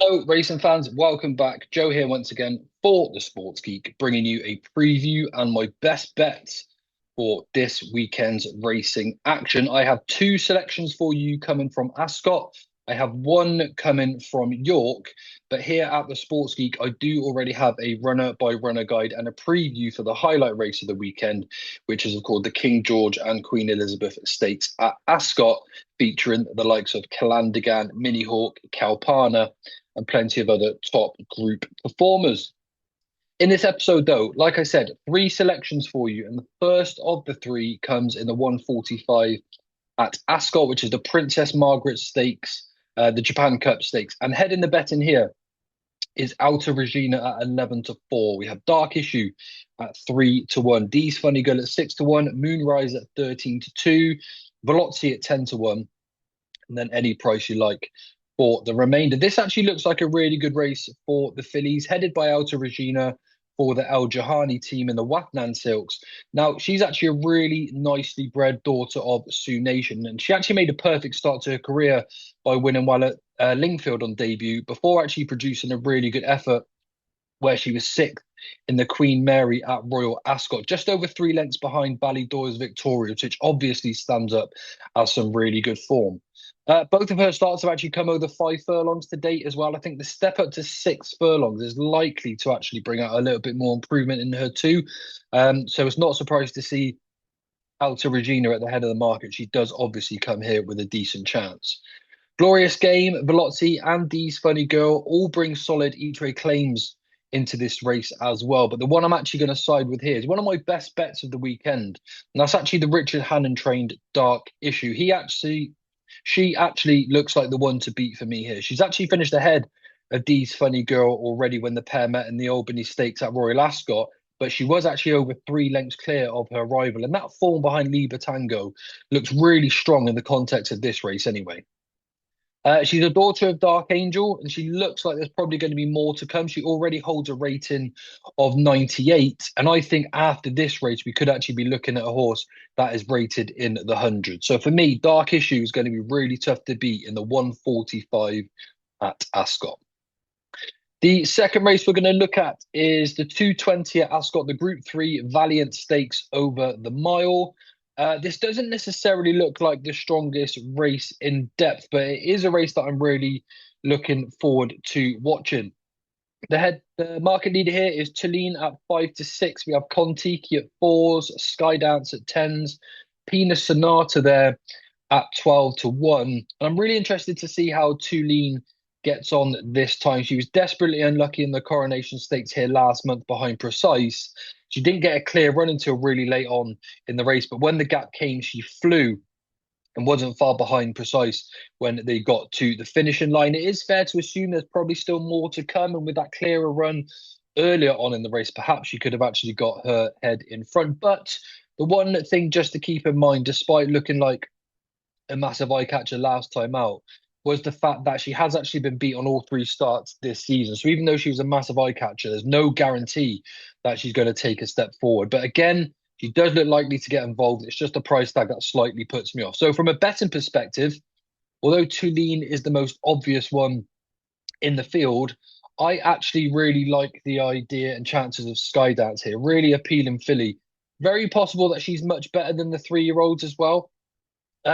Hello, racing fans. Welcome back. Joe here once again for the Sports Geek, bringing you a preview and my best bets for this weekend's racing action. I have two selections for you coming from Ascot. I have one coming from York, but here at the Sports Geek, I do already have a runner by runner guide and a preview for the highlight race of the weekend, which is called the King George and Queen Elizabeth Stakes at Ascot, featuring the likes of Calandigan, Mini Hawk, Calpana, and plenty of other top group performers. In this episode, though, like I said, three selections for you. And the first of the three comes in the 145 at Ascot, which is the Princess Margaret Stakes, the Japan Cup Stakes. And heading the bet in here is Alta Regina at 11 to 4. We have Dark Issue at 3 to 1. D's Funny Girl at 6 to 1. Moonrise at 13 to 2. Velocity at 10 to 1. And then any price you like for the remainder. This actually looks like a really good race for the fillies, headed by Alta Regina for the El Jahani team in the Watnan Silks. Now, she's actually a really nicely bred daughter of Sioux Nation, and she actually made a perfect start to her career by winning while at Lingfield on debut, before actually producing a really good effort where she was sixth in the Queen Mary at Royal Ascot, just over 3 lengths behind Ballydor's Victorious, which obviously stands up as some really good form. Both of her starts have actually come over 5 furlongs to date as well. I think the step up to 6 furlongs is likely to actually bring out a little bit more improvement in her too. So it's not surprised to see Alta Regina at the head of the market. She does obviously come here with a decent chance. Glorious Game, Velocity, and D's Funny Girl all bring solid each-way claims into this race as well. But the one I'm actually going to side with here is one of my best bets of the weekend. And that's actually the Richard Hannon trained Dark Issue. She actually looks like the one to beat for me here. She's actually finished ahead of D's Funny Girl already when the pair met in the Albany Stakes at Royal Ascot, but she was actually over 3 lengths clear of her rival. And that form behind Liber Tango looks really strong in the context of this race anyway. She's a daughter of Dark Angel, and she looks like there's probably going to be more to come. She already holds a rating of 98, and I think after this race, we could actually be looking at a horse that is rated in the 100. So for me, Dark Issue is going to be really tough to beat in the 145 at Ascot. The second race we're going to look at is the 220 at Ascot, the Group 3 Valiant Stakes over the mile. This doesn't necessarily look like the strongest race in depth, but it is a race that I'm really looking forward to watching. The market leader here is Tulane at 5 to 6. We have Kontiki at 4s, Skydance at 10s, Pina Sonata there at 12 to 1. And I'm really interested to see how Tulane gets on this time. She was desperately unlucky in the Coronation Stakes here last month behind Precise. She didn't get a clear run until really late on in the race, but when the gap came, she flew and wasn't far behind Precise when they got to the finishing line. It is fair to assume there's probably still more to come, and with that clearer run earlier on in the race, perhaps she could have actually got her head in front. But the one thing just to keep in mind, despite looking like a massive eye catcher last time out, was the fact that she has actually been beat on all three starts this season. So even though she was a massive eye catcher, there's no guarantee that she's going to take a step forward. But again, she does look likely to get involved. It's just a price tag that slightly puts me off. So from a betting perspective, although Tulane is the most obvious one in the field, I actually really like the idea and chances of Skydance here. Really appealing filly. Very possible that she's much better than the 3-year-olds as well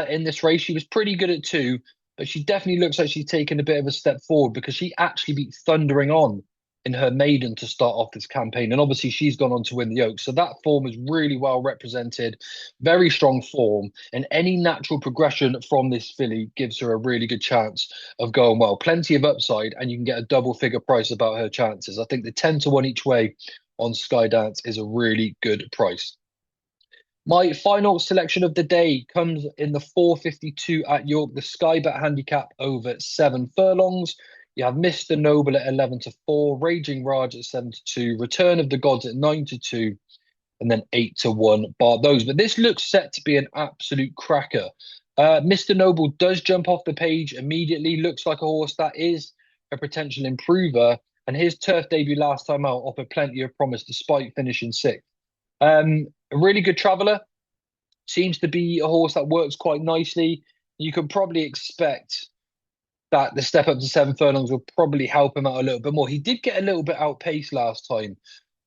in this race. She was pretty good at 2, but she definitely looks like she's taken a bit of a step forward because she actually beat Thundering On in her maiden to start off this campaign. And obviously she's gone on to win the Oaks. So that form is really well represented, very strong form. And any natural progression from this filly gives her a really good chance of going well. Plenty of upside, and you can get a double figure price about her chances. I think the 10 to 1 each way on Skydance is a really good price. My final selection of the day comes in the 452 at York, the Sky Bet handicap over 7 furlongs. You have Mr. Noble at 11 to 4, Raging Raj at 7 to 2, Return of the Gods at 9 to 2, and then 8 to 1 bar those. But this looks set to be an absolute cracker. Mr. Noble does jump off the page immediately, looks like a horse that is a potential improver, and his turf debut last time out offered plenty of promise despite finishing 6th. A really good traveller. Seems to be a horse that works quite nicely. You can probably expect that the step up to 7 furlongs will probably help him out a little bit more. He did get a little bit outpaced last time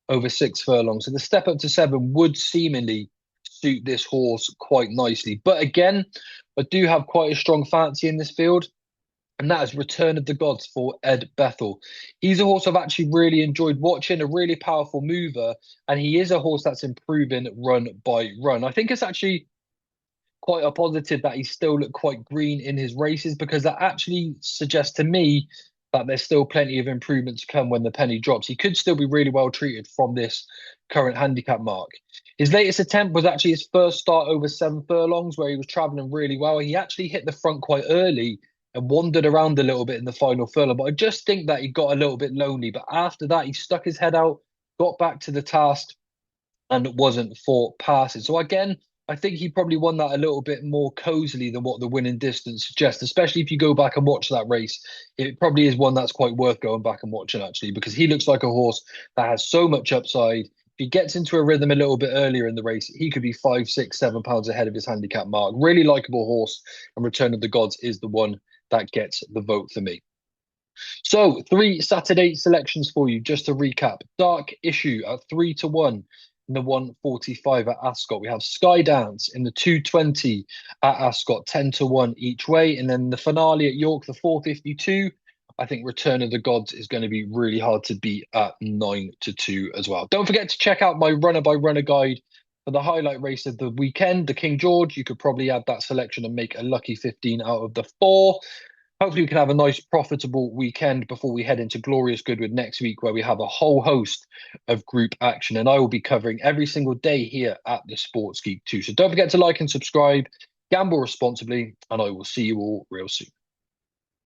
over 6 furlongs. So the step up to 7 would seemingly suit this horse quite nicely. But again, I do have quite a strong fancy in this field, and that is Return of the Gods for Ed Bethel. He's a horse I've actually really enjoyed watching, a really powerful mover, and he is a horse that's improving run by run. I think it's actually quite a positive that he still looked quite green in his races, because that actually suggests to me that there's still plenty of improvement to come when the penny drops. He could still be really well treated from this current handicap mark. His latest attempt was actually his first start over 7 furlongs, where he was traveling really well. He actually hit the front quite early and wandered around a little bit in the final furlong. But I just think that he got a little bit lonely. But after that, he stuck his head out, got back to the task, and wasn't for passing. So again, I think he probably won that a little bit more cozily than what the winning distance suggests, especially if you go back and watch that race. It probably is one that's quite worth going back and watching, actually, because he looks like a horse that has so much upside. If he gets into a rhythm a little bit earlier in the race, he could be 5, 6, 7 pounds ahead of his handicap mark. Really likable horse, and Return of the Gods is the one that gets the vote for me. So, 3 Saturday selections for you, just to recap. Dark Issue at 3-1 in the 145 at Ascot. We have Skydance in the 220 at Ascot, 10-1 each way. And then the finale at York, the 452. I think Return of the Gods is going to be really hard to beat at 9-2 as well. Don't forget to check out my runner by runner guide for the highlight race of the weekend, the King George. You could probably add that selection and make a lucky 15 out of the 4. Hopefully, we can have a nice, profitable weekend before we head into Glorious Goodwood next week, where we have a whole host of group action. And I will be covering every single day here at the Sports Geek too. So don't forget to like and subscribe, gamble responsibly, and I will see you all real soon.